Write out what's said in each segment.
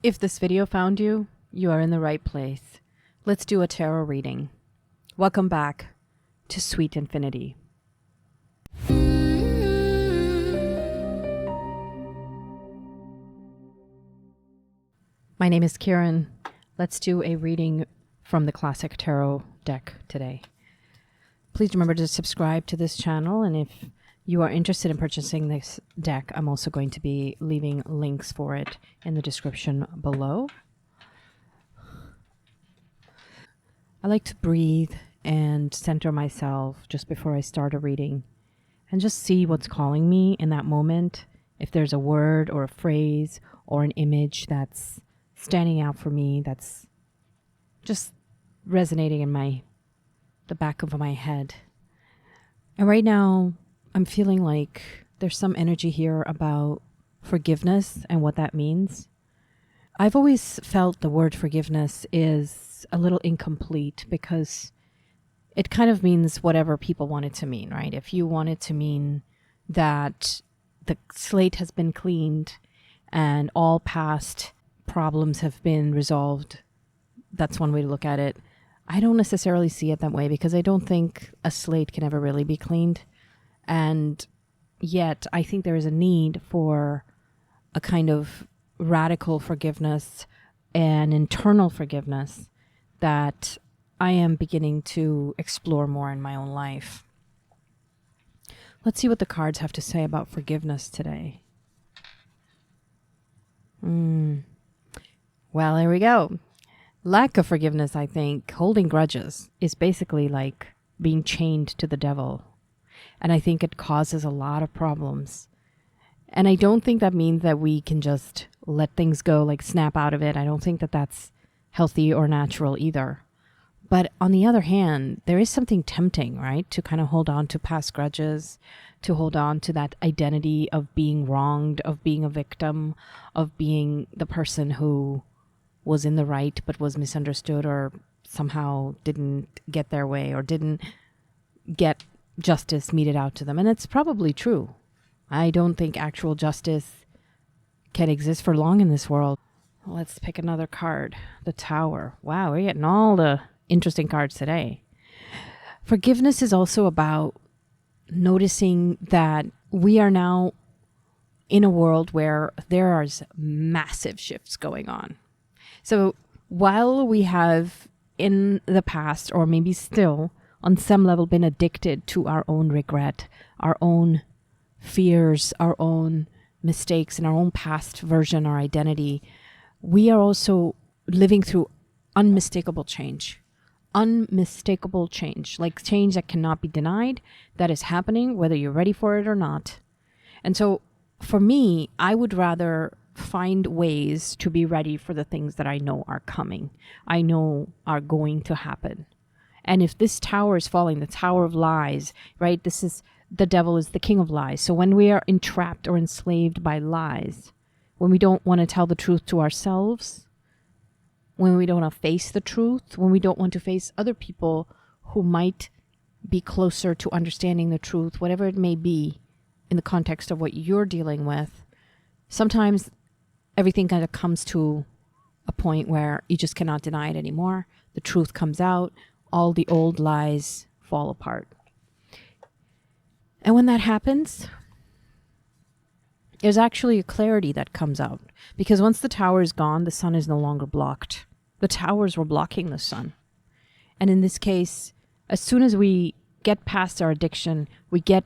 If this video found you, you are in the right place. Let's do a tarot reading. Welcome back to Sweet Infinity. My name is Kieran. Let's do a reading from the Classic Tarot deck today. Please remember to subscribe to this channel, and if you are interested in purchasing this deck, I'm also going to be leaving links for it in the description below. I like to breathe and center myself just before I start a reading and just see what's calling me in that moment. If there's a word or a phrase or an image that's standing out for me, that's just resonating in the back of my head. And right now, I'm feeling like there's some energy here about forgiveness and what that means. I've always felt the word forgiveness is a little incomplete because it kind of means whatever people want it to mean, right? If you want it to mean that the slate has been cleaned and all past problems have been resolved, that's one way to look at it. I don't necessarily see it that way because I don't think a slate can ever really be cleaned. And yet I think there is a need for a kind of radical forgiveness and internal forgiveness that I am beginning to explore more in my own life. Let's see what the cards have to say about forgiveness today. Well, there we go. Lack of forgiveness, I think, holding grudges, is basically like being chained to the devil. And I think it causes a lot of problems. And I don't think that means that we can just let things go, like snap out of it. I don't think that that's healthy or natural either. But on the other hand, there is something tempting, right? To kind of hold on to past grudges, to hold on to that identity of being wronged, of being a victim, of being the person who was in the right but was misunderstood or somehow didn't get their way or didn't get justice meted out to them. And it's probably true. I don't think actual justice can exist for long in this world. Let's pick another card. The Tower. Wow, we're getting all the interesting cards today. Forgiveness is also about noticing that we are now in a world where there are massive shifts going on. So while we have in the past, or maybe still on some level, been addicted to our own regret, our own fears, our own mistakes, and our own past version, our identity, we are also living through unmistakable change. Unmistakable change, like change that cannot be denied, that is happening whether you're ready for it or not. And so for me, I would rather find ways to be ready for the things that I know are coming, I know are going to happen. And if this tower is falling, the tower of lies, right? The devil is the king of lies. So when we are entrapped or enslaved by lies, when we don't want to tell the truth to ourselves, when we don't want to face the truth, when we don't want to face other people who might be closer to understanding the truth, whatever it may be in the context of what you're dealing with, sometimes everything kind of comes to a point where you just cannot deny it anymore. The truth comes out. All the old lies fall apart. And when that happens, there's actually a clarity that comes out. Because once the tower is gone, the sun is no longer blocked. The towers were blocking the sun. And in this case, as soon as we get past our addiction, we get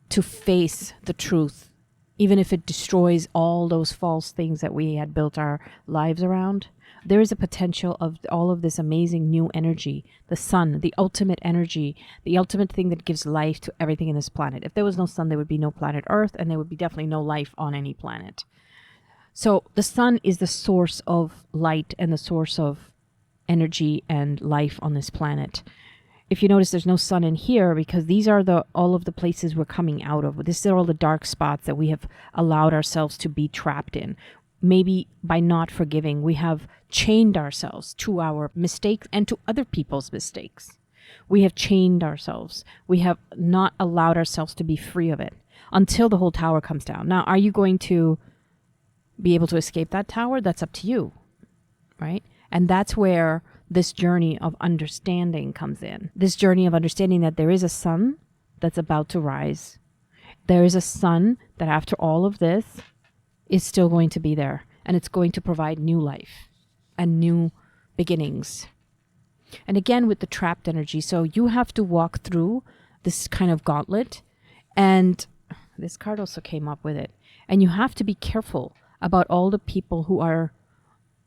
to face the truth, even if it destroys all those false things that we had built our lives around. There is a potential of all of this amazing new energy, the sun, the ultimate energy, the ultimate thing that gives life to everything in this planet. If there was no sun, there would be no planet Earth, and there would be definitely no life on any planet. So the sun is the source of light and the source of energy and life on this planet. If you notice, there's no sun in here because these are all of the places we're coming out of. These are all the dark spots that we have allowed ourselves to be trapped in. Maybe by not forgiving, we have chained ourselves to our mistakes and to other people's mistakes. We have chained ourselves. We have not allowed ourselves to be free of it until the whole tower comes down. Now, are you going to be able to escape that tower, that's up to you, right? And that's where this journey of understanding comes in. This journey of understanding that there is a sun that's about to rise. There is a sun that after all of this is still going to be there, and it's going to provide new life and new beginnings. And again, with the trapped energy, so you have to walk through this kind of gauntlet, and this card also came up with it. And you have to be careful about all the people who are,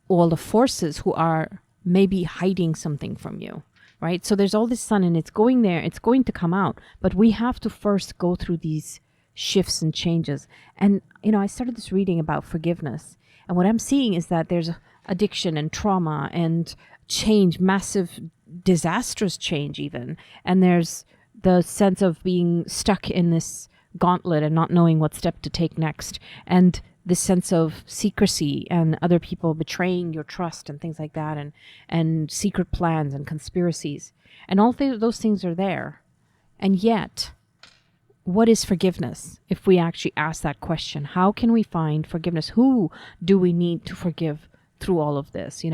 all the forces who are maybe hiding something from you, right? So there's all this sun and it's going there, it's going to come out, but we have to first go through these shifts and changes. And, I started this reading about forgiveness. And what I'm seeing is that there's addiction and trauma and change, massive, disastrous change even. And there's the sense of being stuck in this gauntlet and not knowing what step to take next. And this sense of secrecy and other people betraying your trust and things like that, and secret plans and conspiracies. And all those things are there. And yet, what is forgiveness? If we actually ask that question, how can we find forgiveness? Who do we need to forgive through all of this,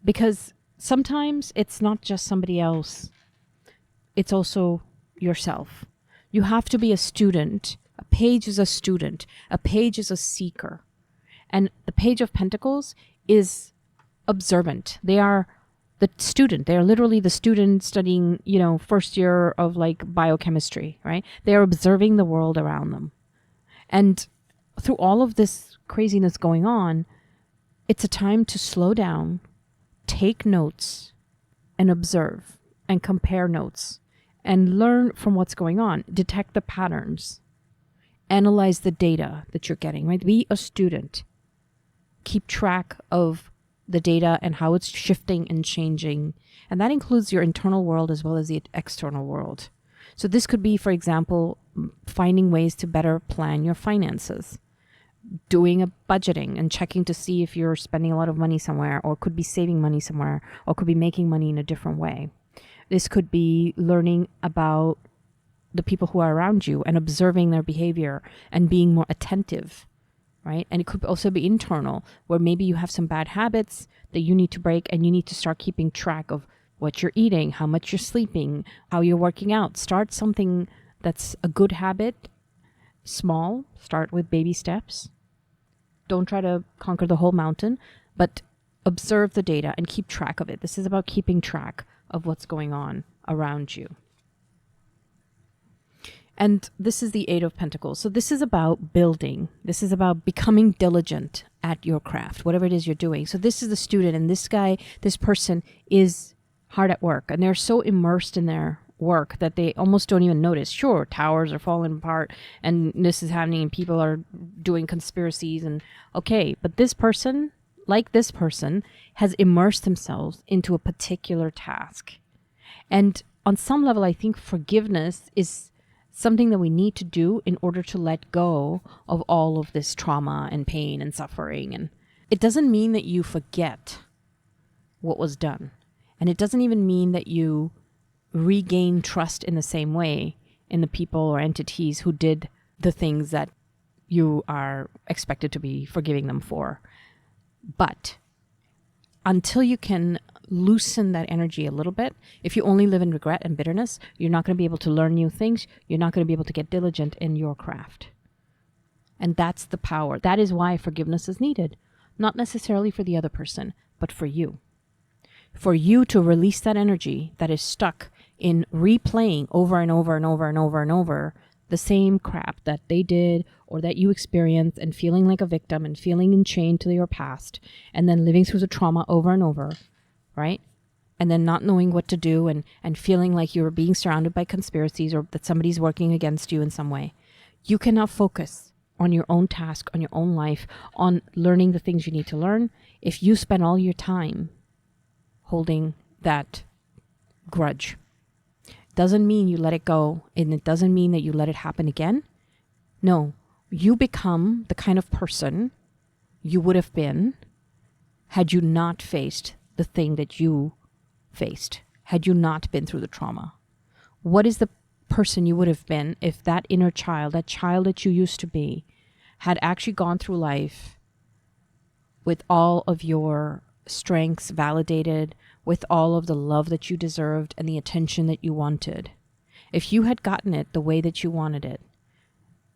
Because sometimes it's not just somebody else. It's also yourself. You have to be a student. A page is a student. A page is a seeker. And the Page of Pentacles is observant. They are the student. They are literally the student studying, first year of like biochemistry, right? They are observing the world around them. And through all of this craziness going on, it's a time to slow down, take notes, and observe and compare notes and learn from what's going on, detect the patterns, analyze the data that you're getting, right? Be a student. Keep track of the data and how it's shifting and changing. And that includes your internal world as well as the external world. So this could be, for example, finding ways to better plan your finances, doing a budgeting and checking to see if you're spending a lot of money somewhere, or could be saving money somewhere, or could be making money in a different way. This could be learning about the people who are around you and observing their behavior and being more attentive, right? And it could also be internal, where maybe you have some bad habits that you need to break, and you need to start keeping track of what you're eating, how much you're sleeping, how you're working out. Start something that's a good habit, small. Start with baby steps. Don't try to conquer the whole mountain, but observe the data and keep track of it. This is about keeping track of what's going on around you. And this is the Eight of Pentacles. So this is about building. This is about becoming diligent at your craft, whatever it is you're doing. So this is the student, and this person is hard at work, and they're so immersed in their work that they almost don't even notice. Sure, towers are falling apart and this is happening and people are doing conspiracies, and okay, but this person, has immersed themselves into a particular task. And on some level, I think forgiveness is something that we need to do in order to let go of all of this trauma and pain and suffering. And it doesn't mean that you forget what was done. And it doesn't even mean that you regain trust in the same way in the people or entities who did the things that you are expected to be forgiving them for. But until you can loosen that energy a little bit, if you only live in regret and bitterness, you're not going to be able to learn new things. You're not going to be able to get diligent in your craft. And that's the power. That is why forgiveness is needed. Not necessarily for the other person, but for you. For you to release that energy that is stuck in replaying over and over and over and over and over the same crap that they did or that you experienced, and feeling like a victim and feeling enchained to your past, and then living through the trauma over and over, right? And then not knowing what to do, and feeling like you're being surrounded by conspiracies or that somebody's working against you in some way. You cannot focus on your own task, on your own life, on learning the things you need to learn if you spend all your time holding that grudge. Doesn't mean you let it go, and it doesn't mean that you let it happen again. No, you become the kind of person you would have been had you not faced the thing that you faced, had you not been through the trauma. What is the person you would have been if that inner child, that child that you used to be, had actually gone through life with all of your strengths validated, with all of the love that you deserved and the attention that you wanted. If you had gotten it the way that you wanted it,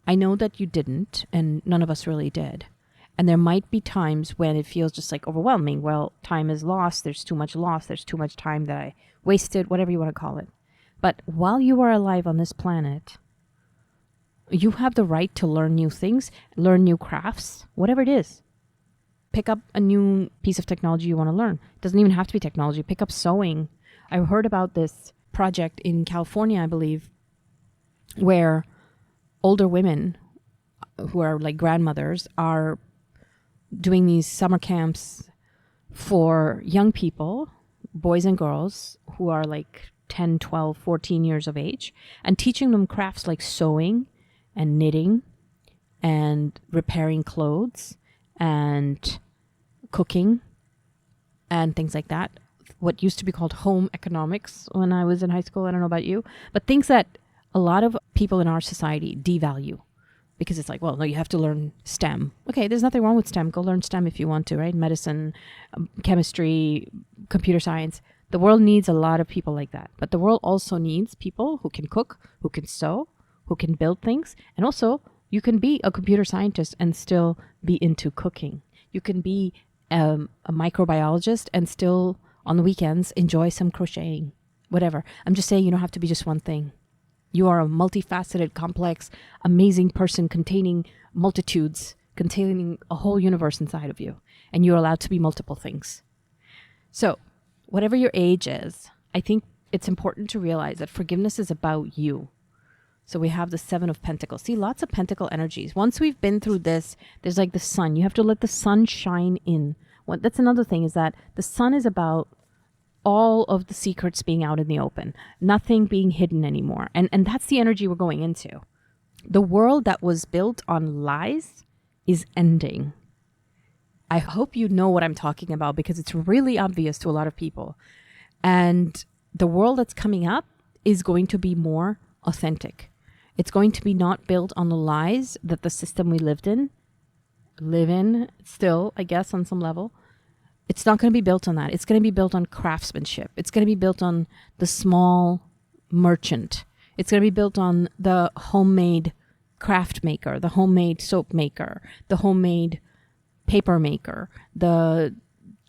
I know that you didn't, and none of us really did. And there might be times when it feels just like overwhelming. Well, time is lost. There's too much lost. There's too much time that I wasted, whatever you want to call it. But while you are alive on this planet, you have the right to learn new things, learn new crafts, whatever it is. Pick up a new piece of technology you want to learn. It doesn't even have to be technology. Pick up sewing. I heard about this project in California, I believe, where older women who are like grandmothers are doing these summer camps for young people, boys and girls who are like 10, 12, 14 years of age, and teaching them crafts like sewing and knitting and repairing clothes and cooking and things like that. What used to be called home economics when I was in high school. I don't know about you, but things that a lot of people in our society devalue because it's like, well, no, you have to learn STEM. Okay, there's nothing wrong with STEM. Go learn STEM if you want to, right? Medicine, chemistry, computer science. The world needs a lot of people like that. But the world also needs people who can cook, who can sew, who can build things. And also, you can be a computer scientist and still be into cooking. You can be a microbiologist and still, on the weekends, enjoy some crocheting, whatever. I'm just saying you don't have to be just one thing. You are a multifaceted, complex, amazing person containing multitudes, containing a whole universe inside of you. And you're allowed to be multiple things. So, whatever your age is, I think it's important to realize that forgiveness is about you. So we have the Seven of Pentacles. See, lots of pentacle energies. Once we've been through this, there's like the sun. You have to let the sun shine in. That's another thing, is that the sun is about all of the secrets being out in the open, nothing being hidden anymore. And that's the energy we're going into. The world that was built on lies is ending. I hope you know what I'm talking about because it's really obvious to a lot of people. And the world that's coming up is going to be more authentic. It's going to be not built on the lies that the system we live in still, I guess, on some level. It's not going to be built on that. It's going to be built on craftsmanship. It's going to be built on the small merchant. It's going to be built on the homemade craft maker, the homemade soap maker, the homemade paper maker, the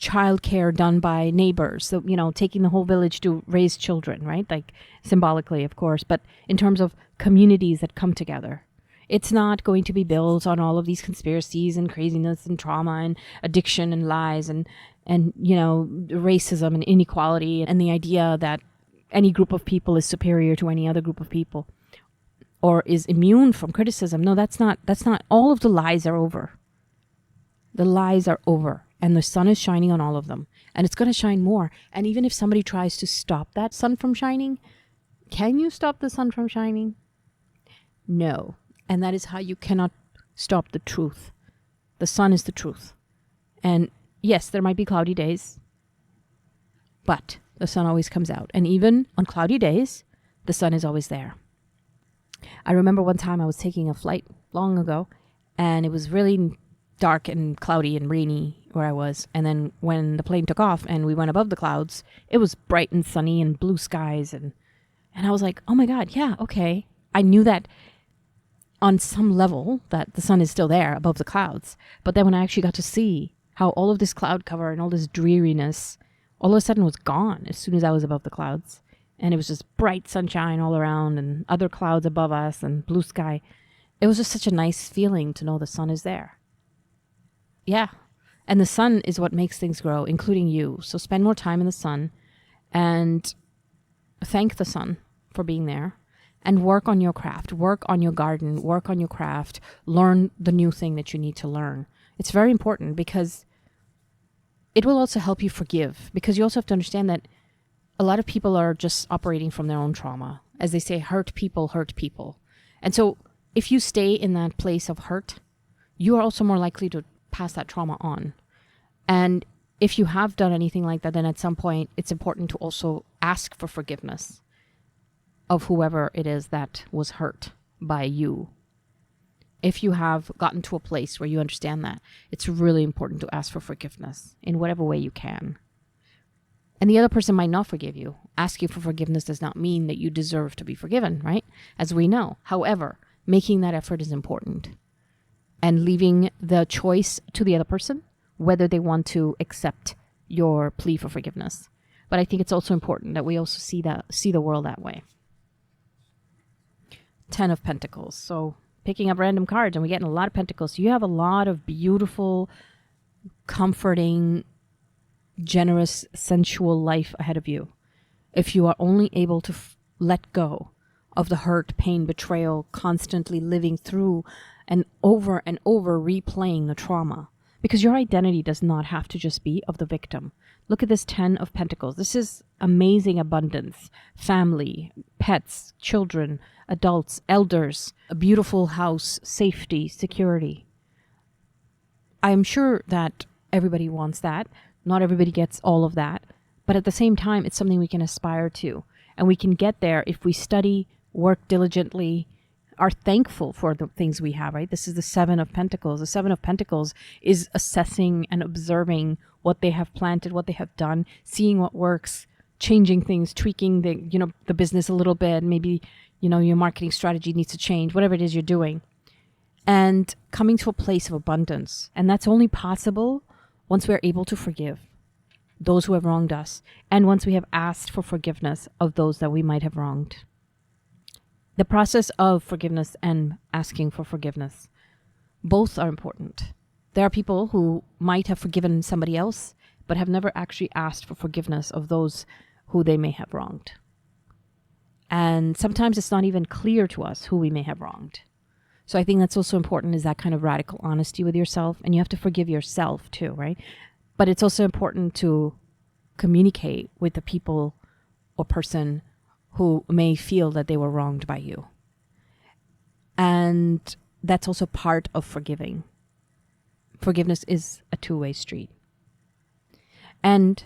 childcare done by neighbors. So, taking the whole village to raise children, right? Like symbolically, of course, but in terms of communities that come together. It's not going to be built on all of these conspiracies and craziness and trauma and addiction and lies and racism and inequality and the idea that any group of people is superior to any other group of people or is immune from criticism. No, that's not. All of the lies are over. The lies are over and the sun is shining on all of them and it's going to shine more. And even if somebody tries to stop that sun from shining, can you stop the sun from shining? No. And that is how you cannot stop the truth. The sun is the truth. And yes, there might be cloudy days, but the sun always comes out. And even on cloudy days, the sun is always there. I remember one time I was taking a flight long ago, and it was really dark and cloudy and rainy where I was. And then when the plane took off and we went above the clouds, it was bright and sunny and blue skies. And I was like, oh my God, yeah, okay. I knew that on some level that the sun is still there above the clouds. But then when I actually got to see how all of this cloud cover and all this dreariness all of a sudden was gone as soon as I was above the clouds. And it was just bright sunshine all around and other clouds above us and blue sky. It was just such a nice feeling to know the sun is there. Yeah. And the sun is what makes things grow, including you. So spend more time in the sun and thank the sun for being there. And work on your craft, work on your garden, work on your craft, learn the new thing that you need to learn. It's very important because it will also help you forgive, because you also have to understand that a lot of people are just operating from their own trauma. As they say, hurt people hurt people. And so if you stay in that place of hurt, you are also more likely to pass that trauma on. And if you have done anything like that, then at some point it's important to also ask for forgiveness of whoever it is that was hurt by you. If you have gotten to a place where you understand that, it's really important to ask for forgiveness in whatever way you can. And the other person might not forgive you. Asking for forgiveness does not mean that you deserve to be forgiven, right? As we know. However, making that effort is important. And leaving the choice to the other person, whether they want to accept your plea for forgiveness. But I think it's also important that we also see the world that way. 10 of Pentacles. So picking up random cards, and we're getting a lot of Pentacles. So you have a lot of beautiful, comforting, generous, sensual life ahead of you. If you are only able to let go of the hurt, pain, betrayal, constantly living through and over replaying the trauma. Because your identity does not have to just be of the victim. Look at this 10 of Pentacles. This is amazing abundance, family, pets, children, adults, elders, a beautiful house, safety, security. I'm sure that everybody wants that. Not everybody gets all of that. But at the same time, it's something we can aspire to. And we can get there if we study, work diligently, are thankful for the things we have, right? This is the 7 of Pentacles. The 7 of Pentacles is assessing and observing what they have planted, what they have done, seeing what works, changing things, tweaking the business a little bit. Maybe, your marketing strategy needs to change, whatever it is you're doing. And coming to a place of abundance. And that's only possible once we're able to forgive those who have wronged us. And once we have asked for forgiveness of those that we might have wronged. The process of forgiveness and asking for forgiveness, both are important. There are people who might have forgiven somebody else, but have never actually asked for forgiveness of those who they may have wronged. And sometimes it's not even clear to us who we may have wronged. So I think that's also important, is that kind of radical honesty with yourself. And you have to forgive yourself too, right? But it's also important to communicate with the people or person who may feel that they were wronged by you. And that's also part of forgiving. Forgiveness is a two-way street. And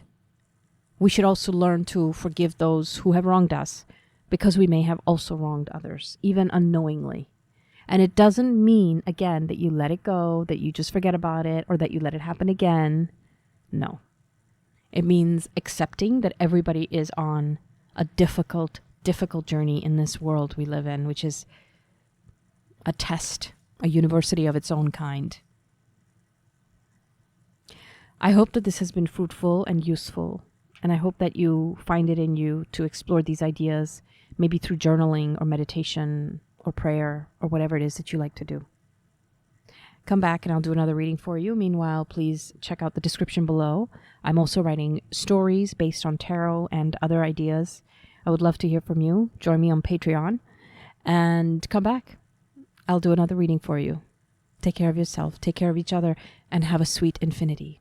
we should also learn to forgive those who have wronged us, because we may have also wronged others, even unknowingly. And it doesn't mean, again, that you let it go, that you just forget about it, or that you let it happen again. No. It means accepting that everybody is on a difficult journey in this world we live in, which is a test, a university of its own kind. I hope that this has been fruitful and useful, and I hope that you find it in you to explore these ideas, maybe through journaling or meditation or prayer or whatever it is that you like to do. Come back and I'll do another reading for you. Meanwhile, please check out the description below. I'm also writing stories based on tarot and other ideas. I would love to hear from you. Join me on Patreon and come back. I'll do another reading for you. Take care of yourself, take care of each other, and have a sweet infinity.